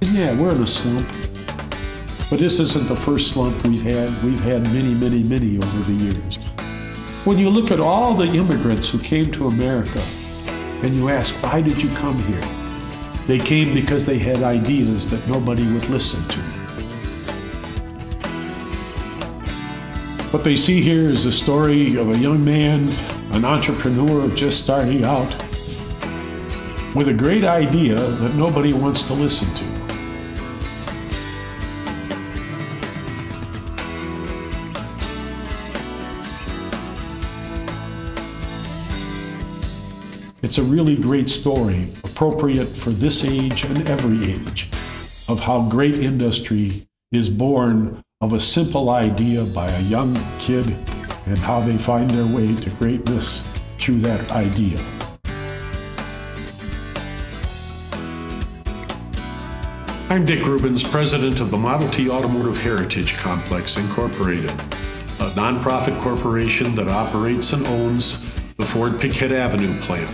Yeah, we're in a slump. But this isn't the first slump we've had. We've had many, many, many over the years. When you look at all the immigrants who came to America and you ask, why did you come here? They came because they had ideas that nobody would listen to. What they see here is the story of a young man, an entrepreneur just starting out, with a great idea that nobody wants to listen to. It's a really great story, appropriate for this age and every age, of how great industry is born of a simple idea by a young kid and how they find their way to greatness through that idea. I'm Dick Rubens, president of the Model T Automotive Heritage Complex, Incorporated, a nonprofit corporation that operates and owns the Ford Pickett Avenue plant.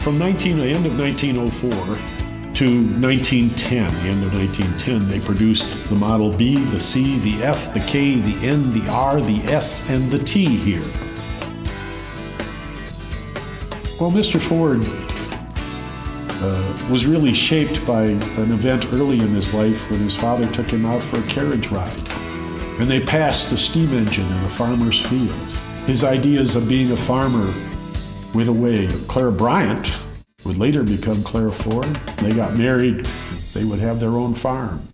From the end of 1904 to 1910, the end of 1910, they produced the Model B, the C, the F, the K, the N, the R, the S, and the T here. Well, Mr. Ford was really shaped by an event early in his life when his father took him out for a carriage ride. And they passed the steam engine in a farmer's field. His ideas of being a farmer went away. Clara Bryant would later become Clara Ford. They got married. They would have their own farm.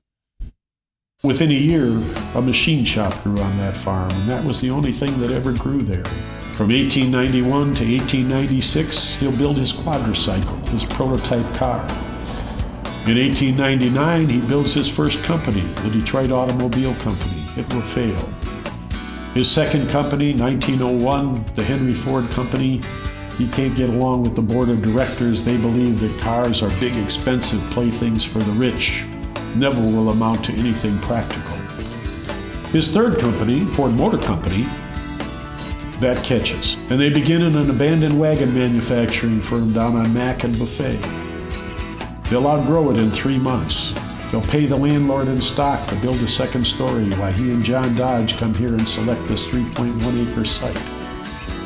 Within a year, a machine shop grew on that farm, and that was the only thing that ever grew there. From 1891 to 1896, he'll build his quadricycle, his prototype car. In 1899, he builds his first company, the Detroit Automobile Company. It will fail. His second company, 1901, the Henry Ford Company, he can't get along with the board of directors. They believe that cars are big, expensive playthings for the rich, never will amount to anything practical. His third company, Ford Motor Company, that catches. And they begin in an abandoned wagon manufacturing firm down on Mack and Buffet. They'll outgrow it in 3 months. They'll pay the landlord in stock to build a second story while he and John Dodge come here and select this 3.1-acre site.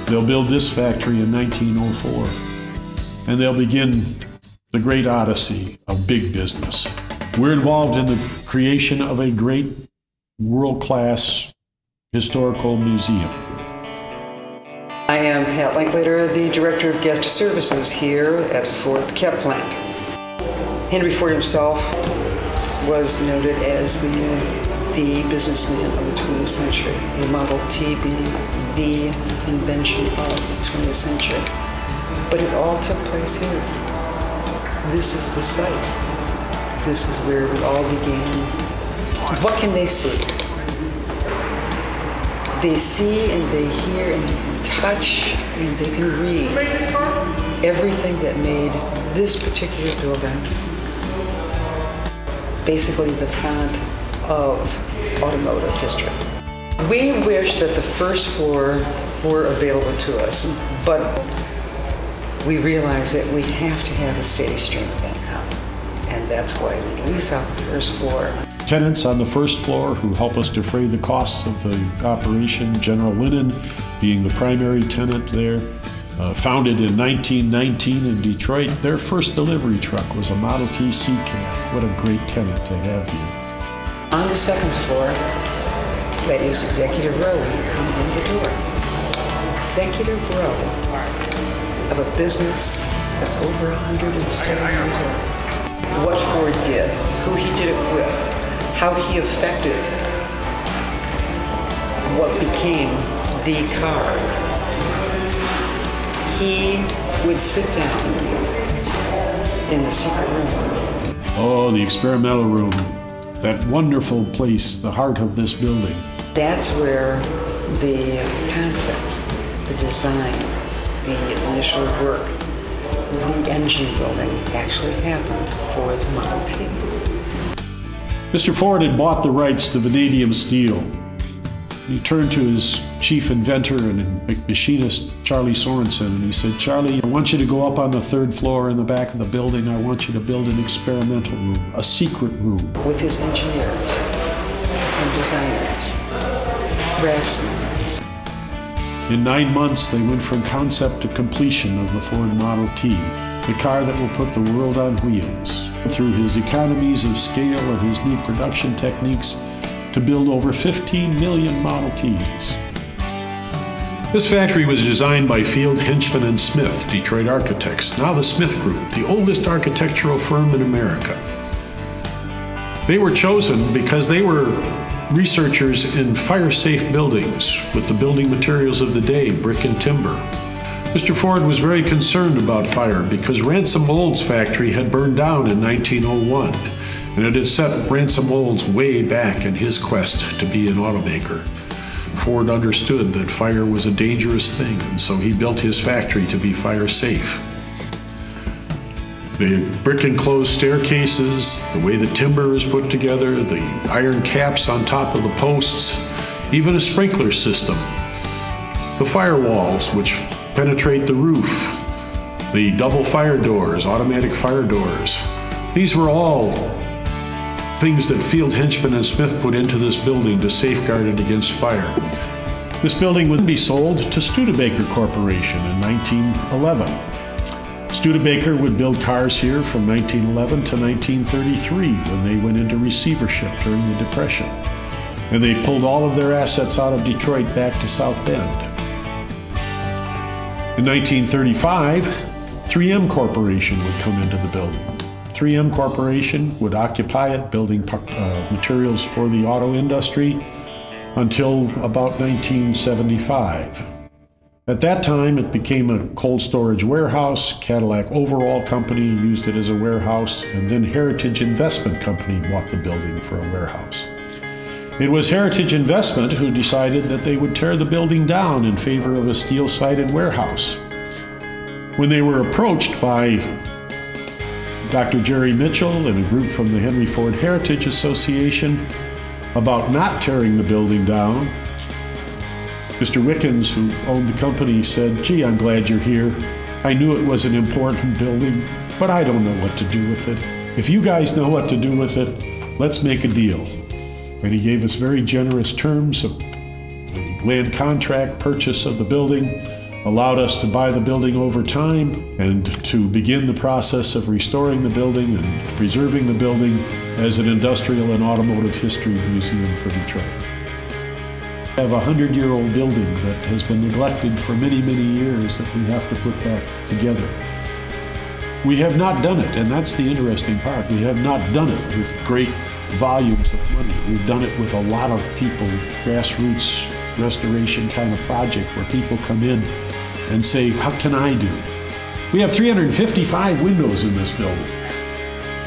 They'll build this factory in 1904. And they'll begin the great odyssey of big business. We're involved in the creation of a great world-class historical museum. I am Pat Linklater, the Director of Guest Services here at the Ford Pickett plant. Henry Ford himself was noted as being the businessman of the 20th century, the Model T being the invention of the 20th century. But it all took place here. This is the site. This is where it all began. What can they see? They see and they hear and they can touch and they can read everything that made this particular building basically the font of automotive history. We wish that the first floor were available to us, but we realize that we have to have a steady stream of income, and that's why we lease out the first floor. Tenants on the first floor who help us defray the costs of the operation, General Linen being the primary tenant there. Founded in 1919 in Detroit, their first delivery truck was a Model T C-Cab. What a great tenant to have here. On the second floor, that is Executive Row when you come in the door. Executive Row of a business that's over 107 years old. What Ford did, who he did it with, how he affected what became the car. He would sit down in the secret room. Oh, the experimental room. That wonderful place, the heart of this building. That's where the concept, the design, the initial work, the engine building actually happened for the Model T. Mr. Ford had bought the rights to vanadium steel. He turned to his chief inventor and machinist, Charlie Sorensen, and he said, "Charlie, I want you to go up on the 3rd floor in the back of the building. I want you to build an experimental room, a secret room." With his engineers and designers, draftsmen. In 9 months, they went from concept to completion of the Ford Model T, the car that will put the world on wheels. Through his economies of scale and his new production techniques, to build over 15 million Model Ts. This factory was designed by Field, Hinchman and Smith, Detroit architects, now the Smith Group, the oldest architectural firm in America. They were chosen because they were researchers in fire-safe buildings with the building materials of the day, brick and timber. Mr. Ford was very concerned about fire because Ransom Olds factory had burned down in 1901, and it had set Ransom Olds way back in his quest to be an automaker. Ford understood that fire was a dangerous thing, and so he built his factory to be fire-safe. The brick enclosed staircases, the way the timber is put together, the iron caps on top of the posts, even a sprinkler system. The firewalls, which penetrate the roof, the double fire doors, automatic fire doors. These were all things that Field, Hinchman and Smith put into this building to safeguard it against fire. This building would be sold to Studebaker Corporation in 1911. Studebaker would build cars here from 1911 to 1933 when they went into receivership during the Depression. And they pulled all of their assets out of Detroit back to South Bend. In 1935, 3M Corporation would come into the building. 3M Corporation would occupy it, building materials for the auto industry until about 1975. At that time, it became a cold storage warehouse. Cadillac Overall Company used it as a warehouse, and then Heritage Investment Company bought the building for a warehouse. It was Heritage Investment who decided that they would tear the building down in favor of a steel-sided warehouse. When they were approached by Dr. Jerry Mitchell and a group from the Henry Ford Heritage Association about not tearing the building down, Mr. Wickens, who owned the company, said, "Gee, I'm glad you're here. I knew it was an important building, but I don't know what to do with it. If you guys know what to do with it, let's make a deal." And he gave us very generous terms of the land contract purchase of the building, allowed us to buy the building over time and to begin the process of restoring the building and preserving the building as an industrial and automotive history museum for Detroit. We have a 100-year-old building that has been neglected for many, many years that we have to put back together. We have not done it, and that's the interesting part. We have not done it with great volumes of money. We've done it with a lot of people, grassroots restoration kind of project where people come in and say, "How can I do?" We have 355 windows in this building,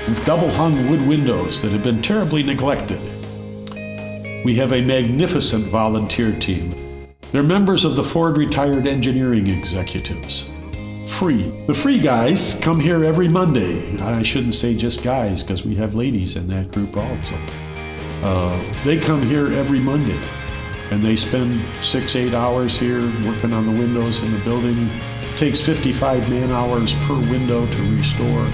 with double-hung wood windows that have been terribly neglected. We have a magnificent volunteer team. They're members of the Ford Retired Engineering Executives. Free. The free guys come here every Monday. I shouldn't say just guys, because we have ladies in that group also. They come here every Monday, and they spend 6-8 hours here working on the windows in the building. It takes 55 man-hours per window to restore,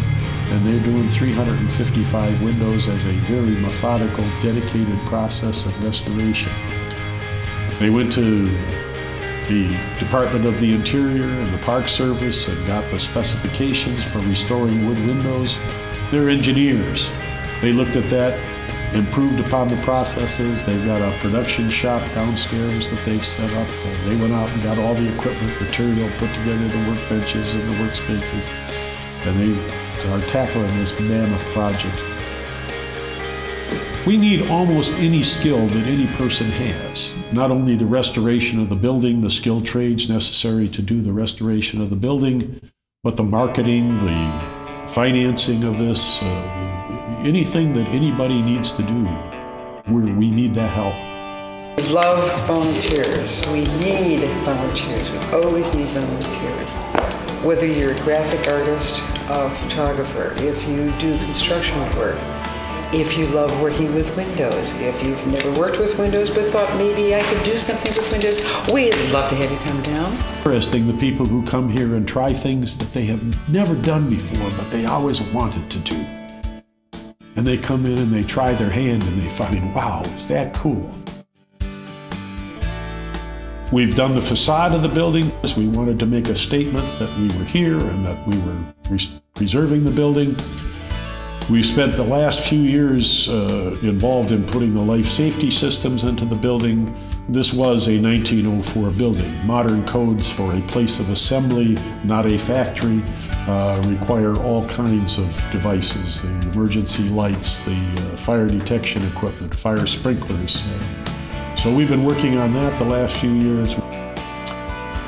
and they're doing 355 windows as a very methodical, dedicated process of restoration. They went to the Department of the Interior and the Park Service and got the specifications for restoring wood windows. They're engineers. They looked at that, improved upon the processes. They've got a production shop downstairs that they've set up. They went out and got all the equipment, material, put together the workbenches and the workspaces, and they are tackling this mammoth project. We need almost any skill that any person has. Not only the restoration of the building, the skilled trades necessary to do the restoration of the building, but the marketing, the financing of this, anything that anybody needs to do, we need that help. We love volunteers. We need volunteers. We always need volunteers. Whether you're a graphic artist, a photographer, if you do construction work, If you love working with Windows, if you've never worked with Windows but thought maybe I could do something with Windows, we'd love to have you come down. Interesting, the people who come here and try things that they have never done before, but they always wanted to do. And they come in and they try their hand and they find, wow, is that cool? We've done the facade of the building. We wanted to make a statement that we were here and that we were preserving the building. We've spent the last few years involved in putting the life safety systems into the building. This was a 1904 building. Modern codes for a place of assembly, not a factory, require all kinds of devices, the emergency lights, the fire detection equipment, fire sprinklers. So we've been working on that the last few years.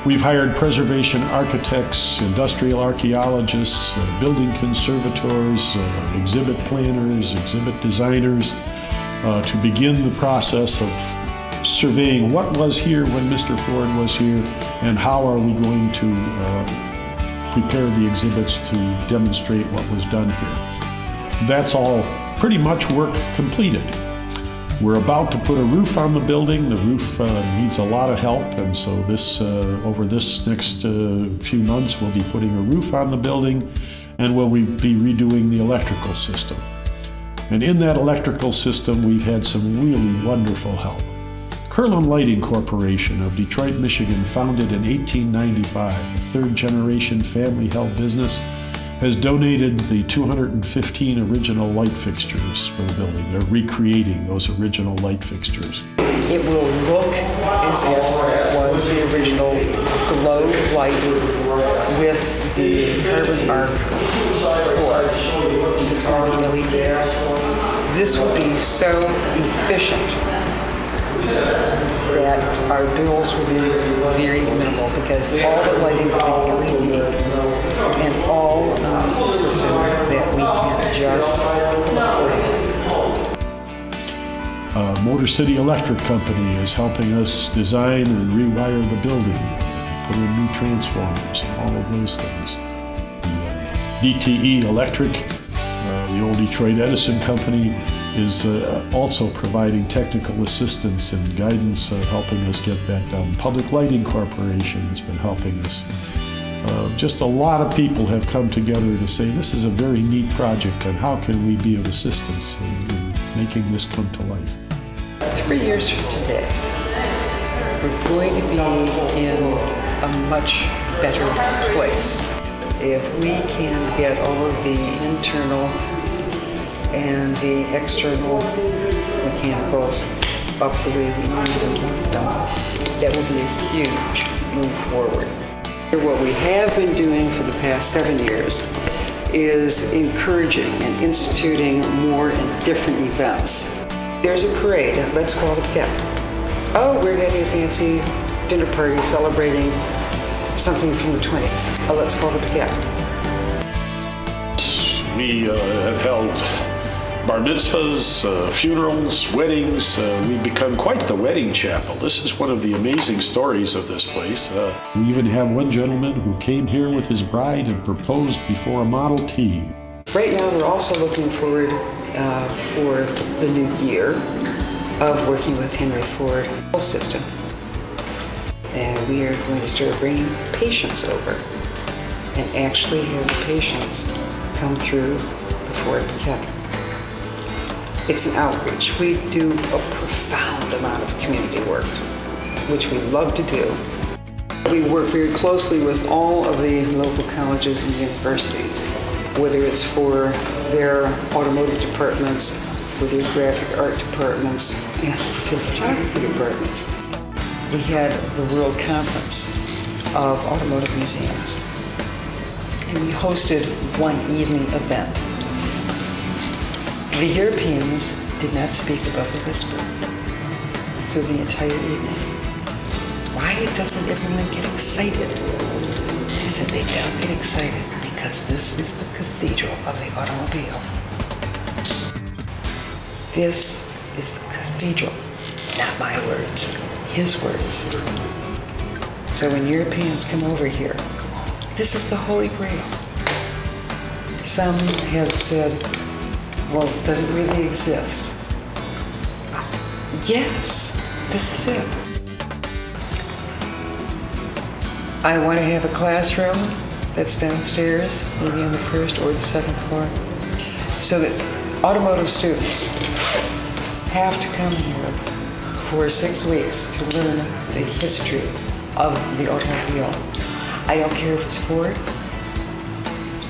We've hired preservation architects, industrial archaeologists, building conservators, exhibit planners, exhibit designers to begin the process of surveying what was here when Mr. Ford was here and how are we going to prepare the exhibits to demonstrate what was done here. That's all pretty much work completed. We're about to put a roof on the building. The roof needs a lot of help, and so this over this next few months we'll be putting a roof on the building, and we'll be redoing the electrical system. And in that electrical system we've had some really wonderful help. Curlin Lighting Corporation of Detroit, Michigan, founded in 1895, a third-generation family-held business, has donated the 215 original light fixtures for the building. They're recreating those original light fixtures. It will look as if it was the original globe light with the carbon arc core. It's on the LED. This will be so efficient that our bills will be very minimal because all the lighting will be LED and all the system that we can adjust accordingly. Motor City Electric Company is helping us design and rewire the building, put in new transformers and all of those things. DTE Electric, the old Detroit Edison Company, is also providing technical assistance and guidance, helping us get that done. Public Lighting Corporation has been helping us. Just a lot of people have come together to say this is a very neat project and how can we be of assistance in making this come to life. 3 years from today, we're going to be in a much better place. If we can get all of the internal and the external mechanicals up the way we need them done, that will be a huge move forward. What we have been doing for the past 7 years is encouraging and instituting more and different events. There's a parade, let's call it PIP. Oh, we're having a fancy dinner party celebrating something from the 20s. Oh, let's call it PIP. We have held bar mitzvahs, funerals, weddings. We've become quite the wedding chapel. This is one of the amazing stories of this place. We even have one gentleman who came here with his bride and proposed before a Model T. Right now we're also looking forward for the new year of working with Henry Ford system. And we are going to start bringing patients over and actually have the patients come through the Ford Paquette. It's an outreach. We do a profound amount of community work, which we love to do. We work very closely with all of the local colleges and universities, whether it's for their automotive departments, for their graphic art departments, and for their photography departments. We had the World Conference of Automotive Museums, and we hosted one evening event. The Europeans did not speak above a whisper through the entire evening. Why doesn't everyone get excited? They said they don't get excited because this is the cathedral of the automobile. This is the cathedral, not my words, his words. So when Europeans come over here, this is the Holy Grail. Some have said, well, does it really exist? Yes, this is it. I want to have a classroom that's downstairs, maybe on the first or the second floor, so that automotive students have to come here for 6 weeks to learn the history of the automobile. I don't care if it's Ford.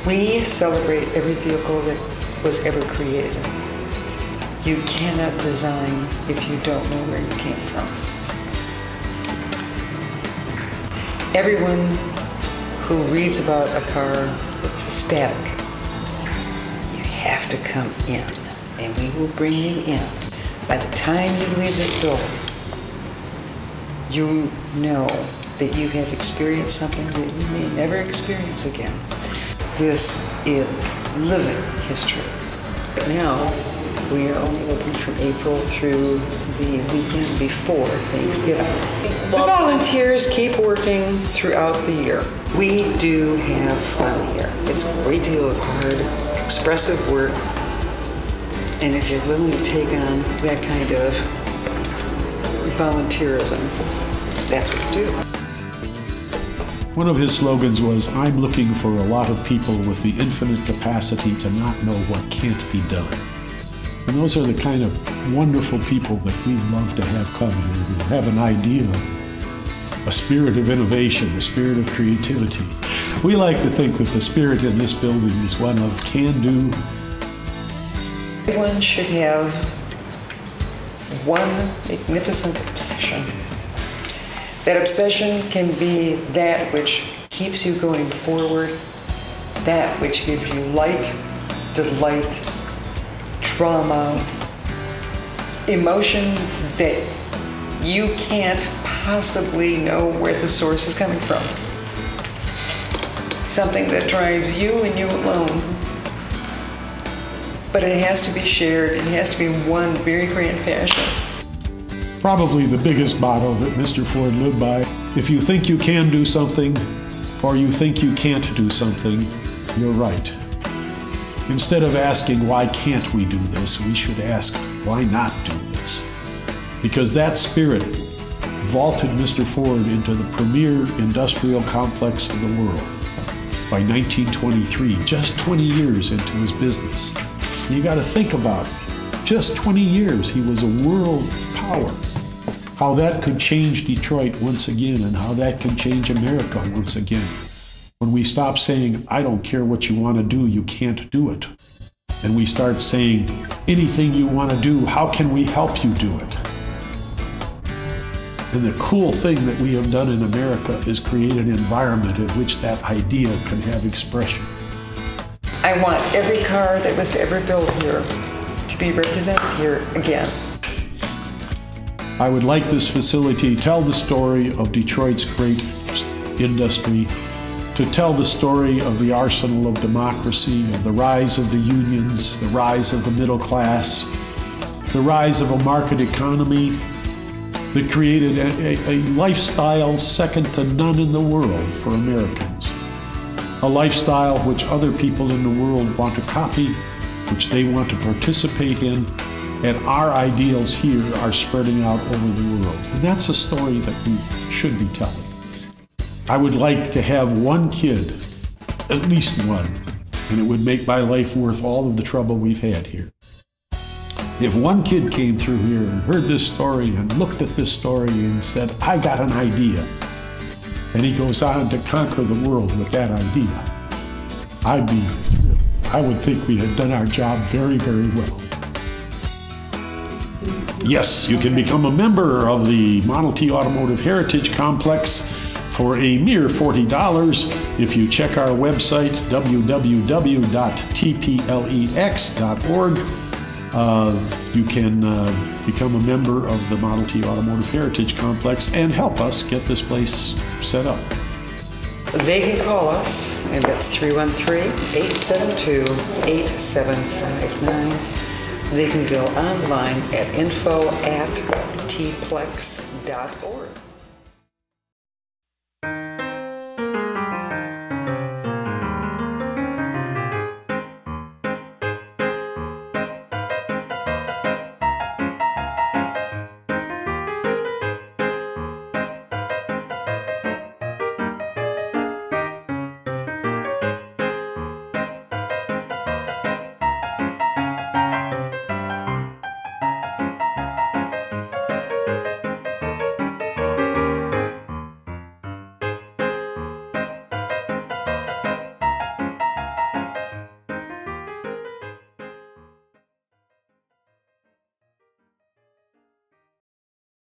We celebrate every vehicle that was ever created. You cannot design if you don't know where you came from. Everyone who reads about a car that's static, you have to come in, and we will bring you in. By the time you leave this building, you know that you have experienced something that you may never experience again. This is living history. Now, we are only open from April through the weekend before Thanksgiving. The volunteers keep working throughout the year. We do have fun here. It's a great deal of hard, expressive work. And if you're willing to take on that kind of volunteerism, that's what you do. One of his slogans was, "I'm looking for a lot of people with the infinite capacity to not know what can't be done." And those are the kind of wonderful people that we love to have come here, who have an idea, a spirit of innovation, a spirit of creativity. We like to think that the spirit in this building is one of can-do. Everyone should have one magnificent obsession. That obsession can be that which keeps you going forward, that which gives you light, delight, drama, emotion that you can't possibly know where the source is coming from. Something that drives you and you alone. But it has to be shared. It has to be one very grand passion. Probably the biggest motto that Mr. Ford lived by. If you think you can do something, or you think you can't do something, you're right. Instead of asking, why can't we do this, we should ask, why not do this? Because that spirit vaulted Mr. Ford into the premier industrial complex of the world by 1923, just 20 years into his business. And you got to think about it. Just 20 years, he was a world power. How that could change Detroit once again, and how that can change America once again. When we stop saying, I don't care what you want to do, you can't do it. And we start saying, anything you want to do, how can we help you do it? And the cool thing that we have done in America is create an environment in which that idea can have expression. I want every car that was ever built here to be represented here again. I would like this facility to tell the story of Detroit's great industry, to tell the story of the arsenal of democracy, of the rise of the unions, the rise of the middle class, the rise of a market economy that created a lifestyle second to none in the world for Americans. A lifestyle which other people in the world want to copy, which they want to participate in, and our ideals here are spreading out over the world. And that's a story that we should be telling. I would like to have one kid, at least one, and it would make my life worth all of the trouble we've had here. If one kid came through here and heard this story and looked at this story and said, I got an idea, and he goes on to conquer the world with that idea, I'd be thrilled. I would think we had done our job very, very well. Yes, you can become a member of the Model T Automotive Heritage Complex for a mere $40 if you check our website, www.tplex.org. You can become a member of the Model T Automotive Heritage Complex and help us get this place set up. They can call us, and that's 313-872-8759. They can go online at info@tplex.org.